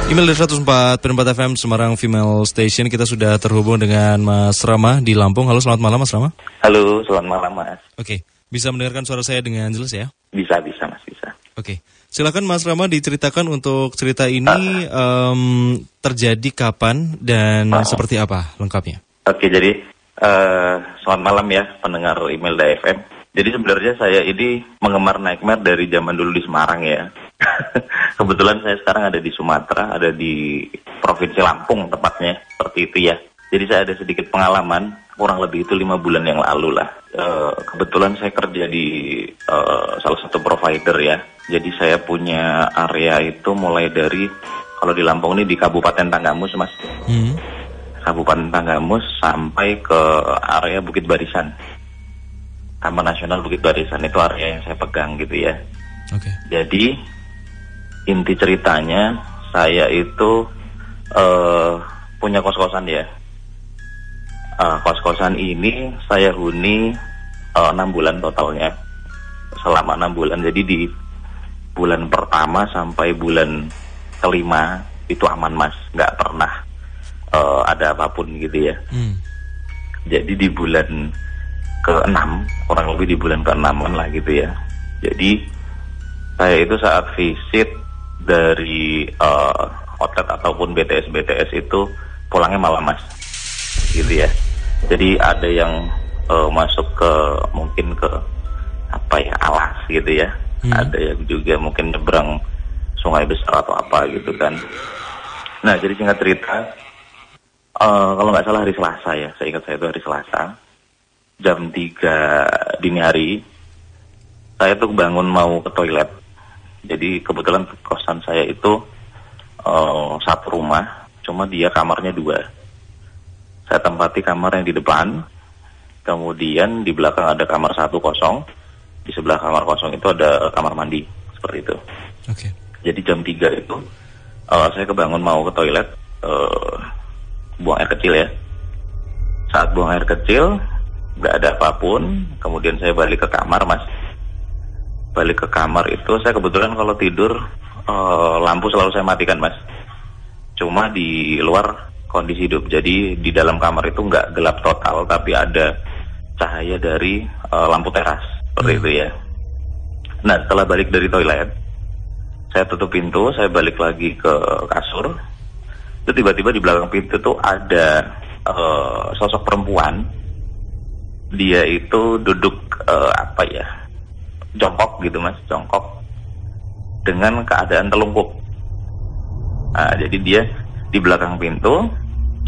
Email dari 104.4 FM Semarang Female Station. Kita sudah terhubung dengan Mas Rama di Lampung. Halo, selamat malam Mas Rama. Halo, selamat malam Mas. Oke, bisa mendengarkan suara saya dengan jelas ya? Bisa Mas, bisa. Oke, silakan Mas Rama diceritakan untuk cerita ini terjadi kapan dan seperti apa lengkapnya. Oke, jadi selamat malam ya pendengar email DFM. Jadi sebenarnya saya ini penggemar Nightmare dari zaman dulu di Semarang ya. Kebetulan saya sekarang ada di Sumatera, ada di Provinsi Lampung tepatnya, seperti itu ya. Jadi saya ada sedikit pengalaman, kurang lebih itu 5 bulan yang lalu lah. Kebetulan saya kerja di salah satu provider ya. Jadi saya punya area itu mulai dari, kalau di Lampung ini di Kabupaten Tanggamus Mas. Kabupaten Tanggamus sampai ke area Bukit Barisan. Taman Nasional Bukit Barisan itu area yang saya pegang gitu ya. Oke. Jadi inti ceritanya saya itu punya kos-kosan ya. Kos-kosan ini saya huni 6 bulan totalnya. Selama 6 bulan. Jadi di bulan pertama sampai bulan kelima itu aman Mas, nggak pernah ada apapun gitu ya. Jadi di bulan ke-6, kurang lebih di bulan ke-6 lah gitu ya. Jadi saya itu saat visit dari outlet ataupun BTS itu pulangnya malam Mas, gitu ya. Jadi ada yang masuk ke mungkin ke alas gitu ya. Ada yang juga mungkin nyebrang sungai besar atau apa gitu kan. Nah jadi singkat cerita, kalau nggak salah hari Selasa ya, saya ingat saya itu hari Selasa, jam 3 dini hari, saya tuh bangun mau ke toilet. Jadi kebetulan kosan saya itu satu rumah, cuma dia kamarnya 2. Saya tempati kamar yang di depan, kemudian di belakang ada kamar 1 kosong, di sebelah kamar kosong itu ada kamar mandi, seperti itu. Oke. Jadi jam 3 itu saya kebangun mau ke toilet, buang air kecil ya. Saat buang air kecil, nggak ada apapun, kemudian saya balik ke kamar Mas. Balik ke kamar itu saya kebetulan kalau tidur lampu selalu saya matikan Mas. Cuma di luar kondisi hidup, jadi di dalam kamar itu nggak gelap total, tapi ada cahaya dari lampu teras seperti itu ya. Nah setelah balik dari toilet, saya tutup pintu, saya balik lagi ke kasur. Itu tiba-tiba di belakang pintu tuh ada sosok perempuan. Dia itu duduk jongkok gitu Mas, jongkok dengan keadaan telungkup. Nah, jadi dia di belakang pintu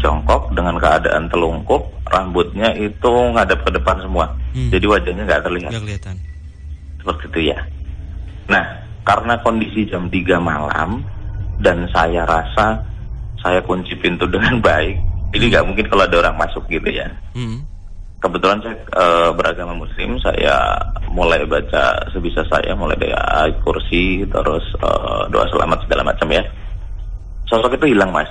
jongkok dengan keadaan telungkup, rambutnya itu ngadap ke depan semua. Jadi wajahnya nggak terlihat. Nggak kelihatan. Seperti itu ya. Nah, karena kondisi jam 3 malam dan saya rasa saya kunci pintu dengan baik, ini nggak mungkin kalau ada orang masuk gitu ya. Kebetulan saya beragama Muslim, saya mulai baca sebisa saya, mulai dari ayat kursi, terus doa selamat segala macam ya. Sosok itu hilang Mas.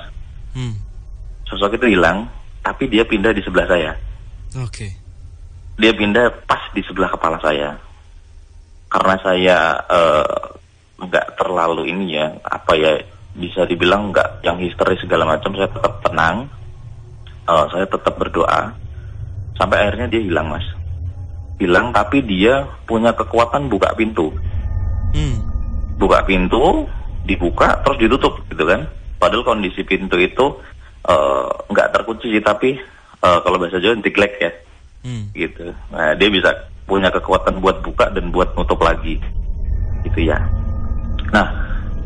Sosok itu hilang, tapi dia pindah di sebelah saya. Oke. Dia pindah pas di sebelah kepala saya. Karena saya nggak terlalu ini ya, bisa dibilang nggak yang histeris segala macam, saya tetap tenang, saya tetap berdoa. Sampai akhirnya dia hilang Mas. Hilang tapi dia punya kekuatan buka pintu. Buka pintu, dibuka terus ditutup gitu kan. Padahal kondisi pintu itu nggak terkunci sih, tapi kalau bahasa Jawa diglek ya. Gitu. Nah dia bisa punya kekuatan buat buka dan buat nutup lagi. Gitu ya. Nah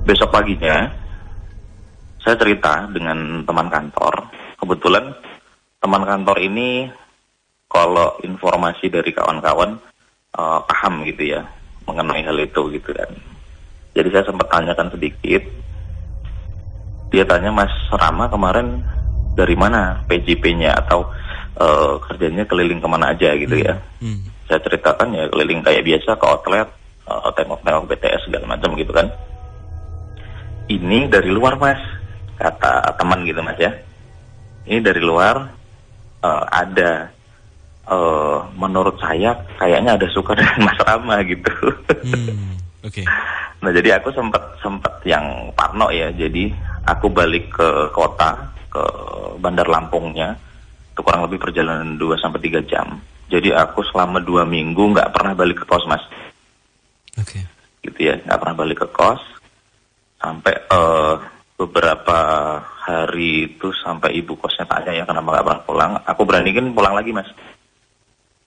besok paginya saya cerita dengan teman kantor. Kebetulan teman kantor ini kalau informasi dari kawan-kawan paham gitu ya mengenai hal itu gitu kan. Jadi saya sempat tanyakan sedikit. Dia tanya, Mas Rama kemarin dari mana PJP-nya atau kerjanya keliling kemana aja gitu ya. Saya ceritakan ya keliling kayak biasa ke outlet, tengok-tengok BTS segala macam gitu kan. Ini dari luar Mas, kata teman gitu Mas ya. Ini dari luar ada menurut saya kayaknya ada suka dengan Mas Rama gitu. Oke. Nah jadi aku sempat yang parno ya. Jadi aku balik ke kota, ke Bandar Lampungnya. Itu kurang lebih perjalanan 2-3 jam. Jadi aku selama 2 minggu nggak pernah balik ke kos, Mas. Oke. Gitu ya, nggak pernah balik ke kos. Sampai beberapa hari itu sampai ibu kosnya tanya ya kenapa nggak pernah pulang. Aku beranikan pulang lagi, Mas.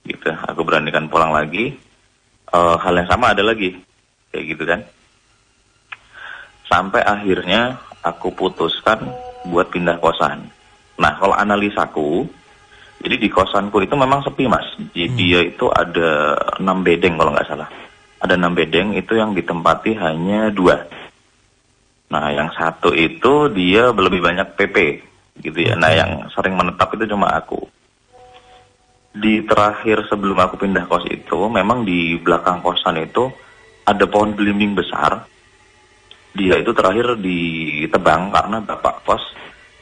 Gitu, aku beranikan pulang lagi. Hal yang sama ada lagi, kayak gitu kan. Sampai akhirnya aku putuskan buat pindah kosan. Nah, kalau analisaku, jadi di kosanku itu memang sepi, Mas. Jadi dia itu ada 6 bedeng kalau nggak salah. Ada 6 bedeng itu yang ditempati hanya 2. Nah, yang satu itu dia lebih banyak PP, gitu ya. Nah, yang sering menetap itu cuma aku. Di terakhir sebelum aku pindah kos itu, memang di belakang kosan itu ada pohon belimbing besar. Dia itu terakhir ditebang karena bapak kos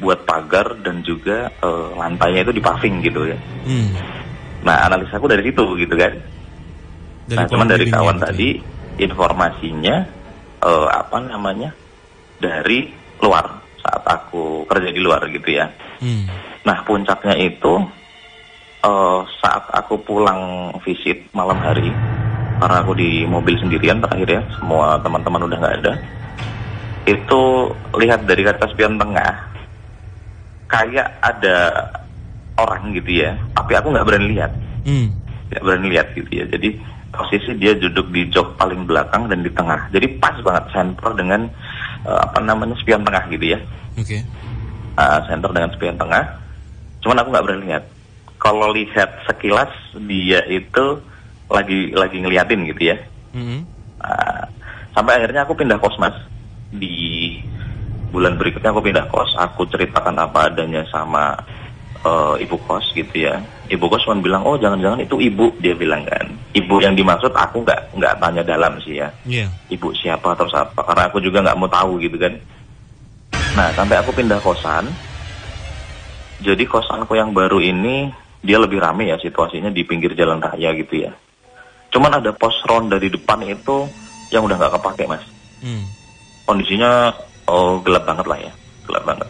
buat pagar dan juga lantainya itu dipaving gitu ya. Nah, analisaku dari situ gitu kan. Nah, cuman dari kawan tadi informasinya dari luar saat aku kerja di luar gitu ya. Nah, puncaknya itu saat aku pulang visit malam hari, karena aku di mobil sendirian terakhir ya, semua teman-teman udah nggak ada. Itu lihat dari kaca spion tengah, kayak ada orang gitu ya, tapi aku nggak berani lihat, nggak berani lihat gitu ya. Jadi posisi dia duduk di jok paling belakang dan di tengah, jadi pas banget center dengan spion tengah gitu ya. Oke. Center dengan spion tengah. Cuman aku nggak berani lihat. Kalau lihat sekilas dia itu lagi ngeliatin gitu ya. Sampai akhirnya aku pindah kos, Mas. Di bulan berikutnya aku pindah kos. Aku ceritakan apa adanya sama ibu kos gitu ya. Ibu kos cuma bilang, oh jangan-jangan itu ibu, dia bilang kan. Ibu yang dimaksud aku nggak tanya dalam sih ya. Yeah. Ibu siapa atau siapa, karena aku juga nggak mau tahu gitu kan. Nah, sampai aku pindah kosan. Jadi kosanku yang baru ini dia lebih rame ya situasinya di pinggir jalan raya gitu ya. Cuman ada pos ronda di depan itu yang udah nggak kepake, Mas. Kondisinya gelap banget lah ya, gelap banget.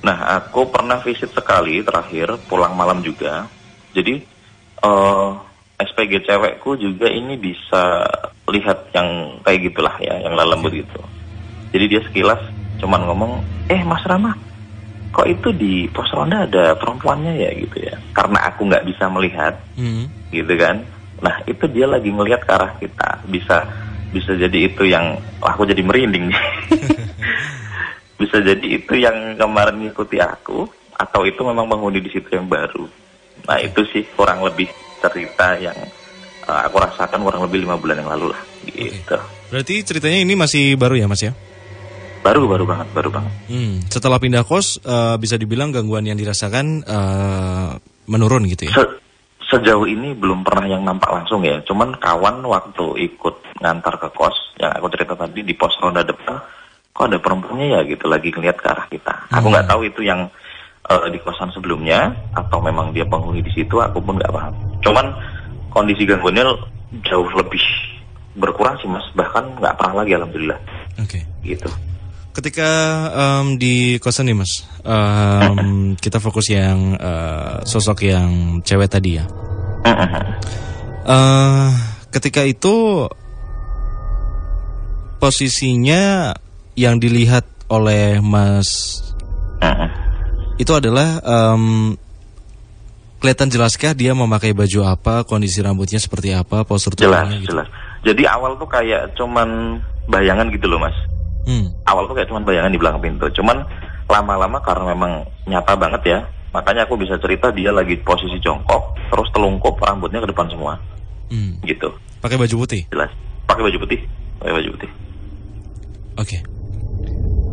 Nah, aku pernah visit sekali terakhir pulang malam juga. Jadi SPG cewekku juga ini bisa lihat yang kayak gitulah ya, yang lembut gitu. Jadi dia sekilas cuman ngomong, Mas Rama, kok itu di pos ronda ada perempuannya ya gitu ya. Karena aku nggak bisa melihat, gitu kan. Nah, itu dia lagi ngelihat ke arah kita. Bisa jadi itu yang aku jadi merinding. Bisa jadi itu yang kemarin ngikuti aku, atau itu memang penghuni di situ yang baru. Nah, itu sih kurang lebih cerita yang aku rasakan kurang lebih 5 bulan yang lalu lah, gitu. Berarti ceritanya ini masih baru ya, Mas ya? Baru banget. Setelah pindah kos, bisa dibilang gangguan yang dirasakan menurun gitu ya? Sejauh ini belum pernah yang nampak langsung ya. Cuman kawan waktu ikut ngantar ke kos, yang aku cerita tadi di pos ronda depan, kok ada perempuannya ya gitu, lagi ngeliat ke arah kita. Aku nggak tahu itu yang di kosan sebelumnya atau memang dia penghuni di situ, aku pun nggak paham. Cuman kondisi gangguannya jauh lebih berkurang sih, Mas. Bahkan nggak pernah lagi, alhamdulillah. Oke. Gitu. Ketika di kosan nih, Mas, kita fokus yang sosok yang cewek tadi ya. Ketika itu posisinya yang dilihat oleh Mas itu adalah kelihatan jelaskah dia memakai baju apa, kondisi rambutnya seperti apa, postur tubuhnya gitu? Jelas. Jadi awal tuh kayak cuman bayangan gitu loh, Mas. Awal tuh kayak cuman bayangan di belakang pintu. Cuman lama-lama karena memang nyata banget ya, makanya aku bisa cerita dia lagi posisi jongkok, terus telungkup, rambutnya ke depan semua. Gitu. Pakai baju putih? Jelas. Pakai baju putih. Oke.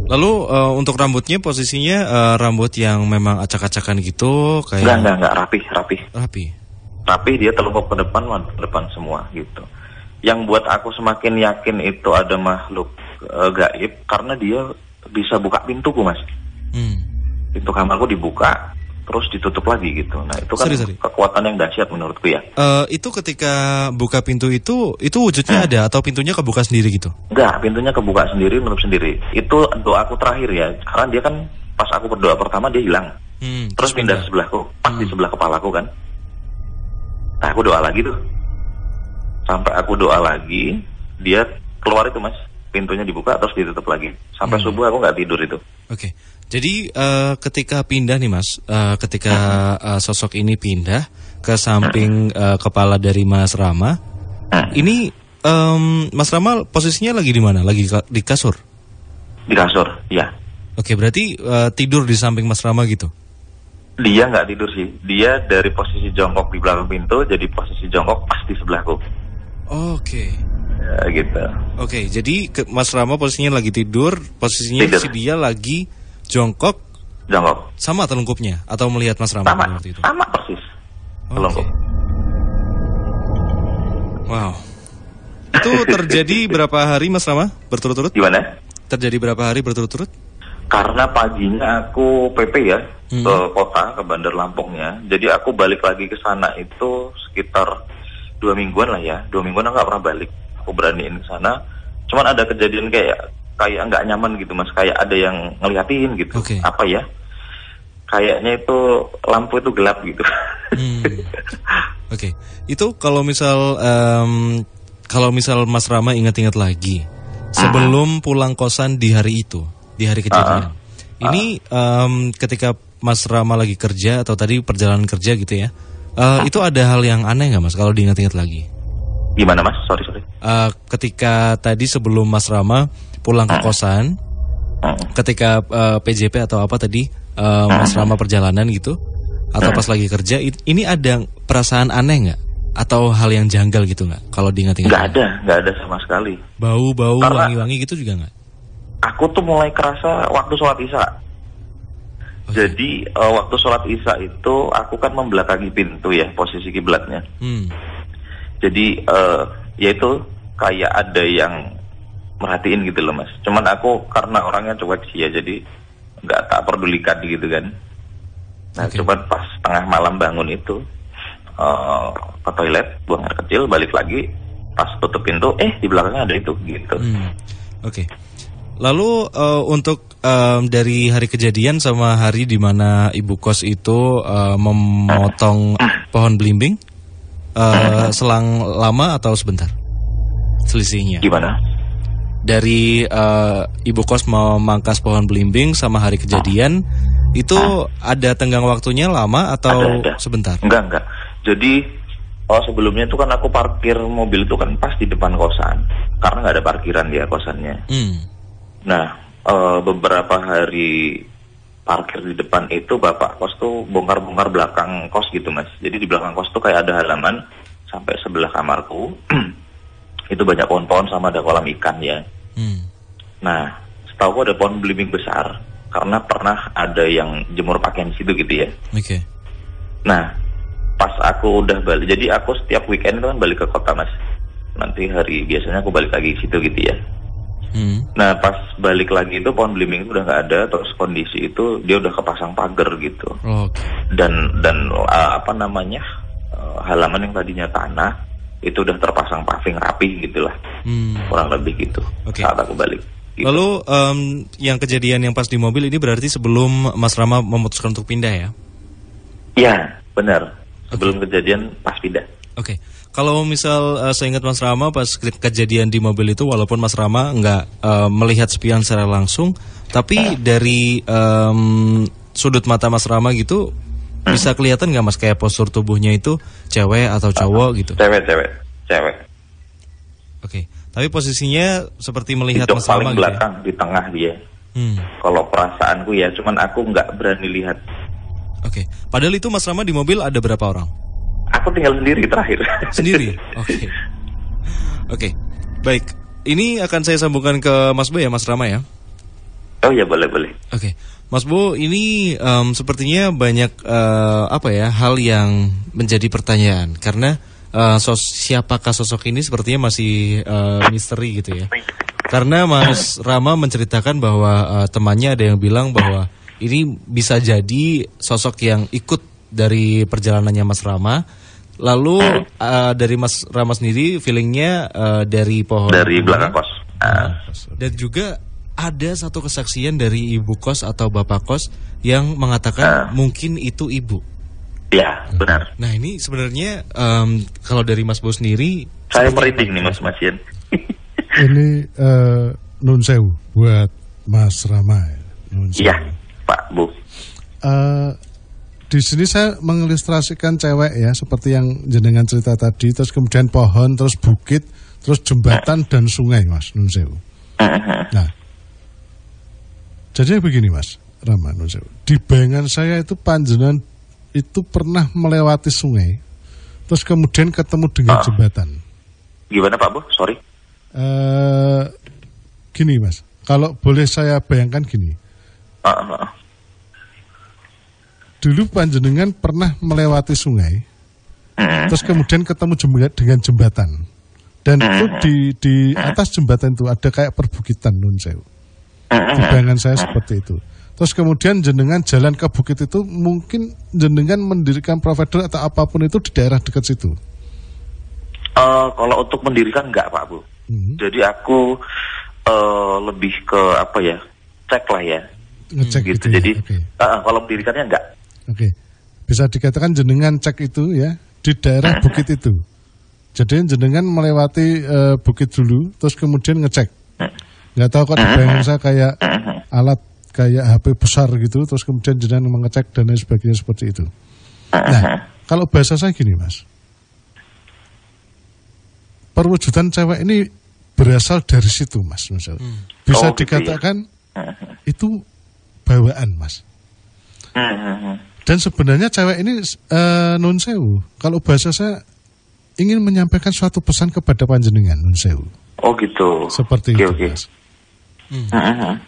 Lalu untuk rambutnya posisinya rambut yang memang acak-acakan gitu kayak? Enggak, rapi, dia telungkup ke depan semua gitu. Yang buat aku semakin yakin itu ada makhluk gaib karena dia bisa buka pintuku, Mas. Pintu kamarku dibuka, terus ditutup lagi gitu. Nah itu kan Sorry. kekuatan yang dahsyat menurutku ya. Itu ketika buka pintu itu wujudnya ada atau pintunya kebuka sendiri gitu? Enggak, pintunya kebuka sendiri, menutup sendiri. Itu doaku terakhir ya, karena dia kan pas aku berdoa pertama dia hilang. Terus pindah sebelahku, pas di sebelah kepalaku kan. Nah aku doa lagi tuh. Sampai aku doa lagi, dia keluar itu mas. Pintunya dibuka terus ditutup lagi. Sampai subuh aku nggak tidur itu. Oke. Jadi ketika pindah nih mas, ketika sosok ini pindah ke samping kepala dari Mas Rama, ini Mas Rama posisinya lagi di mana? Lagi di kasur? Di kasur, ya. Oke, berarti tidur di samping Mas Rama gitu? Dia nggak tidur sih. Dia dari posisi jongkok di belakang pintu jadi posisi jongkok pas di sebelahku. Oke. Ya, gitu. Oke, jadi Mas Rama posisinya lagi tidur, posisinya si dia lagi jongkok. Jongkok. Sama telungkupnya atau melihat Mas Rama waktu itu? Sama persis. Telungkup. Wow. Itu terjadi berapa hari Mas Rama berturut-turut? Gimana? Terjadi berapa hari berturut-turut? Karena paginya aku PP ya ke kota, ke Bandar Lampungnya. Jadi aku balik lagi ke sana itu sekitar 2 mingguan lah ya. 2 mingguan aku nggak pernah balik. Aku beraniin ke sana. Cuman ada kejadian kayak nggak nyaman gitu mas. Kayak ada yang ngeliatin gitu. Apa ya? Kayaknya itu lampu itu gelap gitu. Oke. Itu kalau misal Mas Rama ingat-ingat lagi sebelum pulang kosan di hari itu, di hari kejadian. Ini ketika Mas Rama lagi kerja atau tadi perjalanan kerja gitu ya. Itu ada hal yang aneh nggak mas kalau diingat-ingat lagi? Gimana mas? Sorry. Ketika tadi sebelum Mas Rama pulang ke kosan, ketika PJP atau apa tadi Mas Rama perjalanan gitu, atau pas lagi kerja, ini ada perasaan aneh nggak? Atau hal yang janggal gitu nggak? Kalau diingat-ingat? Nggak ada sama sekali. Bau-bau wangi-wangi gitu juga nggak? Aku tuh mulai kerasa waktu sholat isya. Jadi waktu sholat isya itu aku kan membelakangi pintu ya posisi kiblatnya. Jadi ya itu kayak ada yang merhatiin gitu loh mas. Cuman aku karena orangnya cuek sih ya, jadi nggak tak pedulikan gitu kan. Nah cuman pas tengah malam bangun itu ke toilet, buang air kecil, balik lagi, pas tutup pintu, di belakangnya ada itu gitu. Oke. Lalu untuk dari hari kejadian sama hari di mana ibu kos itu memotong pohon belimbing, selang lama atau sebentar selisihnya? Gimana? Dari ibu kos memangkas pohon belimbing sama hari kejadian itu ada tenggang waktunya lama atau ada. Sebentar? Enggak. Jadi sebelumnya itu kan aku parkir mobil itu kan pas di depan kosan, karena nggak ada parkiran dia kosannya. Nah, beberapa hari parkir di depan itu bapak kos tuh bongkar-bongkar belakang kos gitu mas. Jadi di belakang kos tuh kayak ada halaman sampai sebelah kamarku. Itu banyak pohon-pohon sama ada kolam ikan ya. Nah, setahu ada pohon belimbing besar karena pernah ada yang jemur pakaian situ gitu ya. Nah, pas aku udah balik, jadi aku setiap weekend itu kan balik ke kota mas. Nanti hari biasanya aku balik lagi ke situ gitu ya. Nah pas balik lagi itu pohon belimbing itu udah nggak ada, terus kondisi itu dia udah kepasang pagar gitu. Dan apa namanya halaman yang tadinya tanah itu udah terpasang paving rapi gitulah, kurang lebih gitu. Saat aku balik. Gitu. Lalu yang kejadian yang pas di mobil ini berarti sebelum Mas Rama memutuskan untuk pindah ya? Iya benar. Sebelum kejadian pas pindah. Kalau misal saya ingat Mas Rama pas kejadian di mobil itu, walaupun Mas Rama nggak melihat spion secara langsung, tapi dari sudut mata Mas Rama gitu bisa kelihatan nggak mas kayak postur tubuhnya itu cewek atau cowok gitu? Cewek. Tapi posisinya seperti melihat Mas paling Rama gitu belakang ya? Di tengah dia. Kalau perasaanku ya, cuman aku nggak berani lihat. Padahal itu Mas Rama di mobil ada berapa orang? Aku tinggal sendiri terakhir. Sendiri? Oke. Baik. Ini akan saya sambungkan ke Mas Bo ya, Mas Rama ya? Oh ya, boleh. Mas Bo, ini sepertinya banyak hal yang menjadi pertanyaan. Karena siapakah sosok ini sepertinya masih misteri gitu ya. Karena Mas Rama menceritakan bahwa temannya ada yang bilang bahwa ini bisa jadi sosok yang ikut dari perjalanannya Mas Rama. Lalu dari Mas Rama sendiri feelingnya dari pohon. Dari belakang kos. Dan juga ada satu kesaksian dari ibu kos atau bapak kos yang mengatakan mungkin itu ibu. Ya, benar. Nah ini sebenarnya kalau dari Mas Bo sendiri, saya merinding nih Mas Ian. Ini nun sewu buat Mas Rama. Iya, Pak Bu. Di sini saya mengilustrasikan cewek ya, seperti yang jenengan cerita tadi, terus kemudian pohon, terus bukit, terus jembatan dan sungai, Mas nun sewu. Nah, jadi begini Mas Rama nun sewu. Di bayangan saya itu panjenengan itu pernah melewati sungai, terus kemudian ketemu dengan jembatan. Gimana Pak Bu? Sorry. Gini Mas, kalau boleh saya bayangkan gini. Dulu panjenengan pernah melewati sungai, terus kemudian ketemu dengan jembatan, dan itu di atas jembatan itu ada kayak perbukitan nun sewu. Di bayangan saya seperti itu. Terus kemudian jenengan jalan ke bukit itu, mungkin jenengan mendirikan provider atau apapun itu di daerah dekat situ. Kalau untuk mendirikan enggak Pak Bu. Jadi aku lebih ke apa ya, cek lah ya. Ngecek gitu. Jadi ya? kalau mendirikannya enggak. Oke. Bisa dikatakan jenengan cek itu ya di daerah bukit itu. Jadi jenengan melewati bukit dulu, terus kemudian ngecek. Nggak tahu kok di bayangan saya kayak alat kayak HP besar gitu, terus kemudian jenengan mengecek dan lain sebagainya seperti itu. Nah, kalau bahasa saya gini Mas, perwujudan cewek ini berasal dari situ Mas. Bisa dikatakan itu bawaan Mas. Dan sebenarnya cewek ini nun sewu, kalau bahasa saya ingin menyampaikan suatu pesan kepada panjenengan nun sewu. Oh gitu. Seperti itu Mas.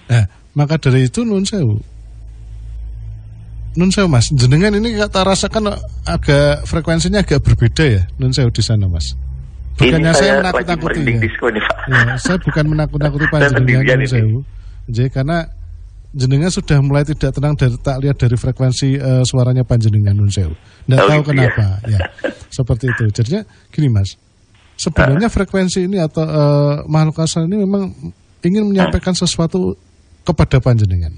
Nah, maka dari itu nun sewu Mas, jenengan ini kata rasakan agak frekuensinya agak berbeda ya nun sewu di sana Mas. Bukannya saya menakut-nakuti ya, saya bukan menakut-nakuti panjenengan nun sewu. Jadi karena jenengan sudah mulai tidak tenang dari tak lihat dari frekuensi suaranya panjenengan nun sewu. Nggak tahu gitu kenapa ya. Seperti itu. Jadinya gini Mas, sebenarnya frekuensi ini atau makhluk asal ini memang ingin menyampaikan sesuatu kepada panjenengan.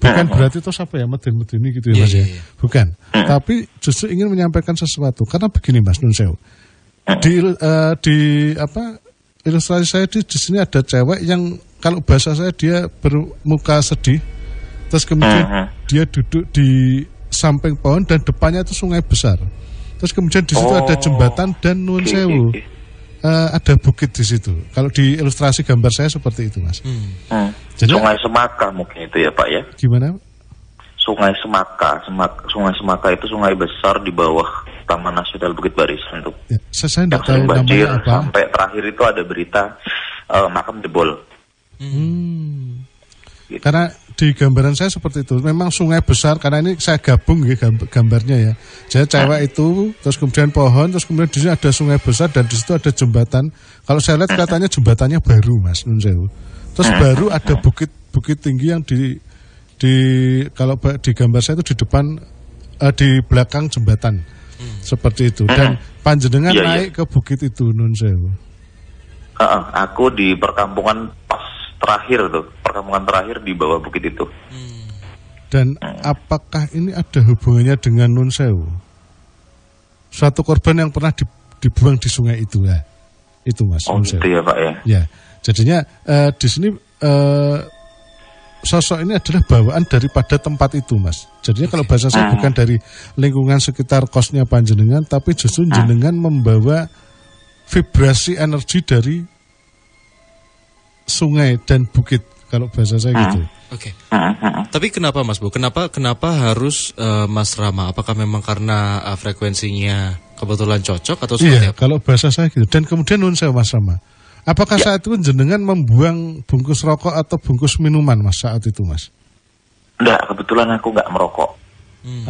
Bukan berarti itu apa ya medeni gitu ya Mas ya. Bukan. Tapi justru ingin menyampaikan sesuatu. Karena begini Mas nun sewu. Di ilustrasi saya di sini ada cewek yang kalau bahasa saya dia bermuka sedih, terus kemudian dia duduk di samping pohon dan depannya itu sungai besar. Terus kemudian di situ ada jembatan dan nun sewu. Ada bukit di situ. Kalau di ilustrasi gambar saya seperti itu Mas. Jadi, Sungai Semaka mungkin itu ya Pak ya. Gimana? Sungai Semaka, Sungai Semaka itu sungai besar di bawah Taman Nasional Bukit Barisan tuh. Ya, saya tidak tahu banjir, namanya apa. sampai terakhir itu ada berita makam jebol. Gitu. Karena di gambaran saya seperti itu. Memang sungai besar, karena ini saya gabung ya gambarnya ya. Jadi cewek itu, terus kemudian pohon, terus kemudian di sini ada sungai besar dan di situ ada jembatan. Kalau saya lihat katanya jembatannya baru Mas nun sewu. Terus baru ada bukit tinggi yang di kalau di gambar saya itu di depan di belakang jembatan. Seperti itu. Dan panjenengan naik ke bukit itu nun sewu. Aku di perkampungan pas terakhir tuh, perkampungan terakhir di bawah bukit itu. Dan apakah ini ada hubungannya dengan nun sewu? Suatu korban yang pernah dibuang di sungai itu ya, itu Mas. Oh gitu ya Pak ya. Ya, jadinya di sini sosok ini adalah bawaan daripada tempat itu Mas. Jadinya kalau bahasa saya bukan dari lingkungan sekitar kosnya panjenengan, tapi justru jenengan membawa vibrasi energi dari sungai dan bukit, kalau bahasa saya gitu. Oke. Tapi kenapa Mas Bu? Kenapa harus Mas Rama? Apakah memang karena frekuensinya kebetulan cocok atau seperti apa? Kalau bahasa saya gitu. Dan kemudian nun saya Mas Rama, apakah saat itu jenengan membuang bungkus rokok atau bungkus minuman Mas saat itu Mas? Enggak, kebetulan aku enggak merokok.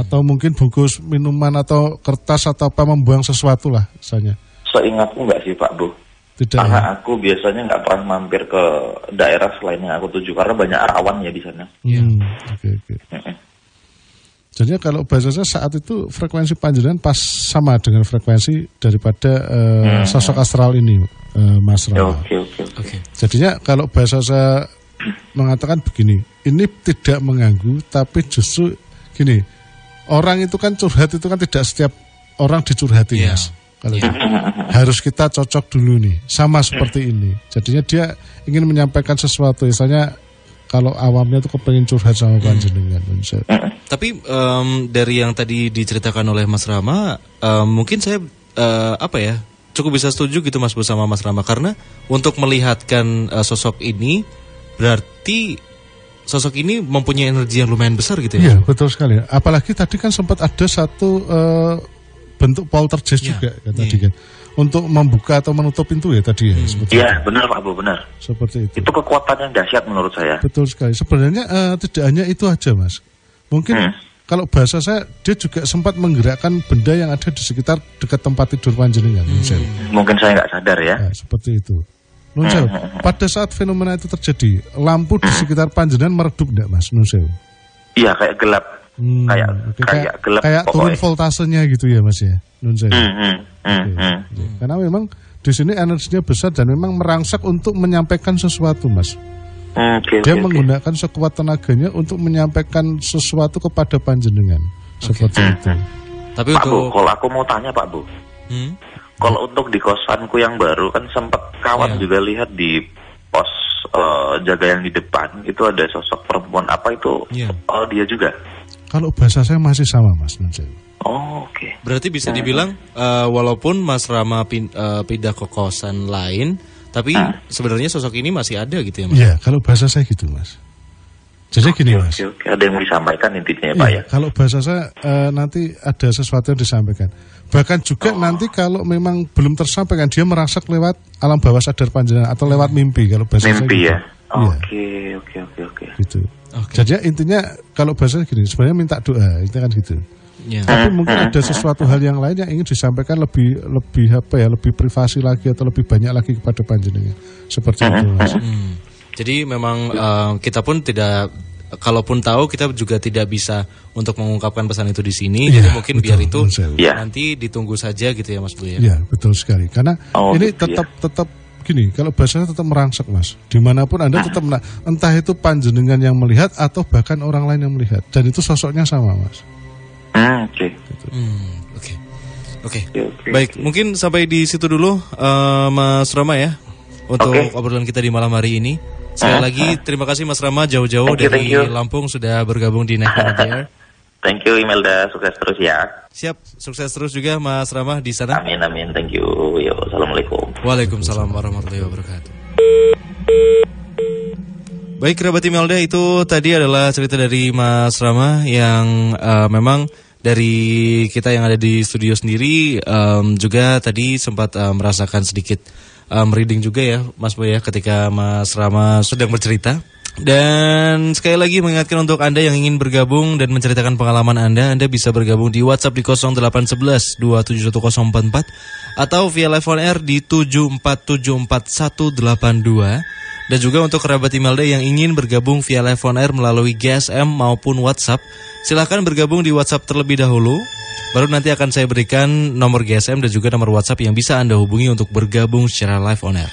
Atau mungkin bungkus minuman atau kertas atau apa, membuang sesuatu lah misalnya. Seingatku enggak sih Pak Bu. Tidak. Karena aku biasanya nggak pernah mampir ke daerah selain yang aku tuju karena banyak rawan ya di sana. Oke. Sebenarnya kalau bahasa saya saat itu frekuensi panjenengan pas sama dengan frekuensi daripada sosok astral ini, Mas Rama. Oke. Jadinya kalau bahasa saya mengatakan begini, ini tidak mengganggu, tapi justru gini, orang itu kan curhat itu kan tidak setiap orang dicurhati, Mas. Kalau itu harus kita cocok dulu nih, sama seperti ini. Jadinya dia ingin menyampaikan sesuatu, misalnya kalau awamnya tuh kepengen curhat sama panjenengan. Tapi dari yang tadi diceritakan oleh Mas Rama, mungkin saya cukup bisa setuju gitu Mas bersama Mas Rama, karena untuk melihatkan sosok ini berarti sosok ini mempunyai energi yang lumayan besar gitu ya. Iya, betul sekali. Apalagi tadi kan sempat ada satu bentuk poltergeist juga kan, tadi kan. Untuk membuka atau menutup pintu ya tadi ya. Iya, benar Pak Bu, benar. Seperti itu. Itu kekuatan yang dahsyat menurut saya. Betul sekali. Sebenarnya tidak hanya itu aja, Mas. Mungkin kalau bahasa saya, dia juga sempat menggerakkan benda yang ada di sekitar dekat tempat tidur panjenengan. Mungkin saya nggak sadar ya. Nah, seperti itu. Nunsel, pada saat fenomena itu terjadi, lampu di sekitar panjenengan meredup enggak, Mas? Nunsel? Iya, kayak gelap. Kayak gelap. Kayak turun voltasenya gitu ya, Mas ya. Nunsel. Karena memang di sini energinya besar dan memang merangsak untuk menyampaikan sesuatu, Mas. Dia menggunakan sekuat tenaganya untuk menyampaikan sesuatu kepada panjenengan. Seperti itu. Tapi Pak Bu, kalau aku mau tanya Pak Bu, kalau untuk di kosanku yang baru kan sempat kawan juga lihat di pos jaga yang di depan itu ada sosok perempuan, apa itu? Oh, dia juga. Kalau bahasa saya masih sama, Mas Nunsel. Oh, oke. Berarti bisa dibilang walaupun Mas Rama pindah ke kosan lain, tapi sebenarnya sosok ini masih ada gitu ya, Mas? Iya, kalau bahasa saya gitu, Mas. Jadi gini, Mas. Oke. Ada yang disampaikan intinya ya, Pak ya? Kalau bahasa saya nanti ada sesuatu yang disampaikan. Bahkan juga nanti kalau memang belum tersampaikan, dia merasak lewat alam bawah sadar panjenengan atau lewat mimpi. Kalau bahasa saya gitu. Ya? Oke. Gitu. Jadi intinya kalau bahasa gini, sebenarnya minta doa, itu kan gitu. Tapi mungkin ada sesuatu hal yang lain yang ingin disampaikan lebih privasi lagi atau lebih banyak lagi kepada panjenengan. Seperti itu, Mas. Jadi memang kita pun tidak, kalaupun tahu kita juga tidak bisa untuk mengungkapkan pesan itu di sini. Jadi mungkin betul, biar itu nanti ditunggu saja gitu ya, Mas Bu ya. Iya, betul sekali. Karena ini tetap gini, kalau bahasanya tetap merangsek, Mas. Dimanapun Anda tetap entah itu panjenengan yang melihat atau bahkan orang lain yang melihat, dan itu sosoknya sama, Mas. Oke. Baik, mungkin sampai di situ dulu Mas Rama ya untuk obrolan kita di malam hari ini. Sekali lagi terima kasih Mas Rama jauh-jauh dari Lampung sudah bergabung di Next on the Air. Thank you Imelda, sukses terus ya. Siap, sukses terus juga Mas Rama di sana. Amin, thank you. Yo, assalamualaikum. Waalaikumsalam warahmatullahi wabarakatuh. Baik kerabat Imelda, itu tadi adalah cerita dari Mas Rama yang memang dari kita yang ada di studio sendiri juga tadi sempat merasakan sedikit merinding juga ya Mas Boy ya ketika Mas Rama sedang bercerita. Dan sekali lagi mengingatkan untuk Anda yang ingin bergabung dan menceritakan pengalaman Anda bisa bergabung di WhatsApp di 0811 2710044 atau via live on air di 7474182. Dan juga untuk kerabat Imelda yang ingin bergabung via live on air melalui GSM maupun WhatsApp, silahkan bergabung di WhatsApp terlebih dahulu. Baru nanti akan saya berikan nomor GSM dan juga nomor WhatsApp yang bisa Anda hubungi untuk bergabung secara live on air.